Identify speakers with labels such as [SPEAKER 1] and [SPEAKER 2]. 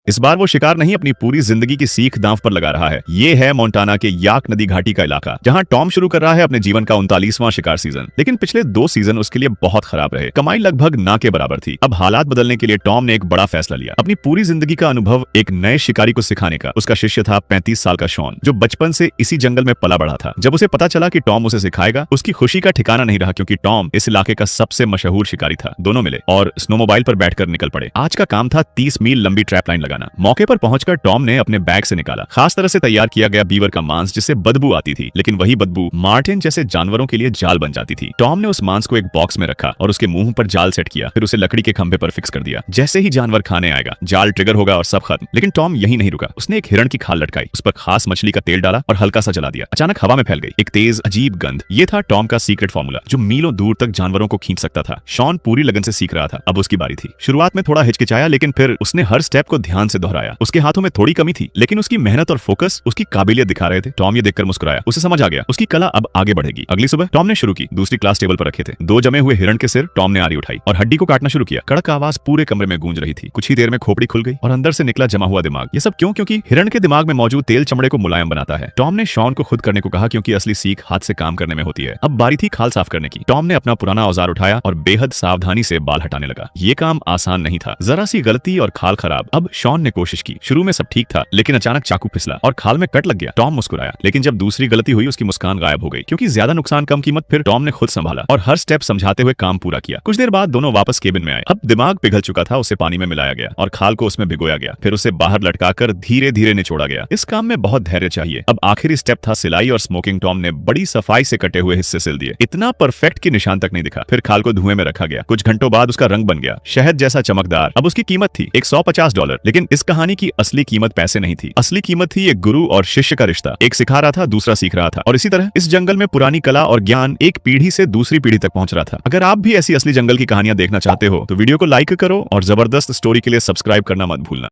[SPEAKER 1] इस बार वो शिकार नहीं, अपनी पूरी जिंदगी की सीख दांव पर लगा रहा है। ये है मोंटाना के याक नदी घाटी का इलाका, जहां टॉम शुरू कर रहा है अपने जीवन का 39वां शिकार सीजन। लेकिन पिछले 2 सीजन उसके लिए बहुत खराब रहे। कमाई लगभग ना के बराबर थी। अब हालात बदलने के लिए टॉम ने एक बड़ा फैसला लिया, अपनी पूरी जिंदगी का अनुभव एक नए शिकारी को सिखाने का। उसका शिष्य था 35 साल का शॉन, जो बचपन से इसी जंगल में पला बढ़ा था। जब उसे पता चला कि टॉम उसे सिखाएगा, उसकी खुशी का ठिकाना नहीं रहा, क्योंकि टॉम इस इलाके का सबसे मशहूर शिकारी था। दोनों मिले और स्नोमोबाइल पर बैठकर निकल पड़े। आज का काम था 30 मील लंबी ट्रैप लाइन लगाना। मौके पर पहुंचकर टॉम ने अपने बैग से निकाला खास तरह से तैयार किया गया बीवर का मांस, जिससे बदबू आती थी, लेकिन वही बदबू मार्टिन जैसे जानवरों के लिए जाल बन जाती थी। टॉम ने उस मांस को एक बॉक्स में रखा और उसके मुंह पर जाल सेट किया, फिर उसे लकड़ी के खंभे पर फिक्स कर दिया। जैसे ही जानवर खाने आएगा, जाल ट्रिगर होगा और सब खत्म। लेकिन टॉम यही नहीं रुका। उसने एक हिरण की खाल लटकाई, उस पर खास मछली का तेल डाला और हल्का सा जला दिया। अचानक हवा में फैल गई एक तेज अजीब गंध। ये था टॉम का सीक्रेट फॉर्मूला, जो मीलों दूर तक जानवरों को खींच सकता था। शॉन पूरी लगन से सीख रहा था। अब उसकी बारी थी। शुरुआत में थोड़ा हिचकिचाया, लेकिन फिर उसने हर स्टेप को ध्यान से दोहराया। उसके हाथों में थोड़ी कमी थी, लेकिन उसकी मेहनत और फोकस उसकी काबिलियत दिखा रहे थे। टॉम ये देखकर मुस्कुराया। उसे समझ आ गया उसकी कला अब आगे बढ़ेगी। अगली सुबह टॉम ने शुरू की। दूसरी क्लास टेबल पर रखे थे 2 जमे हुए हिरण के सिर। टॉम ने आरी उठाई और हड्डी को काटना शुरू किया। कड़क आवाज पूरे कमरे में गूंज रही थी। कुछ ही देर में खोपड़ी खुल गई और अंदर से निकला जमा हुआ दिमाग। ये सब क्यों? क्योंकि हिरण के दिमाग में मौजूद तेल चमड़े को मुलायम बनाता है। टॉम ने शॉन को खुद करने को कहा, क्योंकि असली सीख हाथ से काम करने में होती है। अब बारी थी खाल साफ करने की। टॉम ने अपना पुराना औजार उठाया और बेहद सावधानी से बाल हटाने लगा। ये काम आसान नहीं था। जरा सी गलती और खाल खराब। अब शॉन ने कोशिश की। शुरू में सब ठीक था, लेकिन अचानक चाकू फिसला और खाल में कट लग गया। टॉम मुस्कुराया, लेकिन जब दूसरी गलती हुई, उसकी मुस्कान गायब हो गई। क्योंकि ज्यादा नुकसान कम कीमत। फिर टॉम ने खुद संभाला और हर स्टेप समझाते हुए काम पूरा किया। कुछ देर बाद दोनों वापस केबिन में आए। अब दिमाग पिघल चुका था। उसे पानी में मिलाया गया और खाल को उसमें भिगोया गया। फिर उसे बाहर लटकाकर धीरे धीरे निचोड़ा गया। इस काम में बहुत धैर्य चाहिए। अब आखिरी स्टेप था सिलाई और स्मोकिंग। टॉम ने बड़ी सफाई से कटे हुए हिस्से सिल दिए। इतना परफेक्ट कि निशान तक नहीं दिखा। फिर खाल को धुएं में रखा गया। कुछ घंटों बाद उसका रंग बन गया, शहद जैसा चमकदार। अब उसकी कीमत थी $150। लेकिन इस कहानी की असली कीमत पैसे नहीं थी। असली कीमत थी एक गुरु और शिष्य का रिश्ता। एक सिखा रहा था, दूसरा सीख रहा था। और इसी तरह इस जंगल में पुरानी कला और ज्ञान एक पीढ़ी से दूसरी पीढ़ी तक पहुंच रहा था। अगर आप भी ऐसी असली जंगल की कहानियां देखना चाहते हो, तो वीडियो को लाइक करो और जबरदस्त स्टोरी के लिए सब्सक्राइब करना मत भूलना।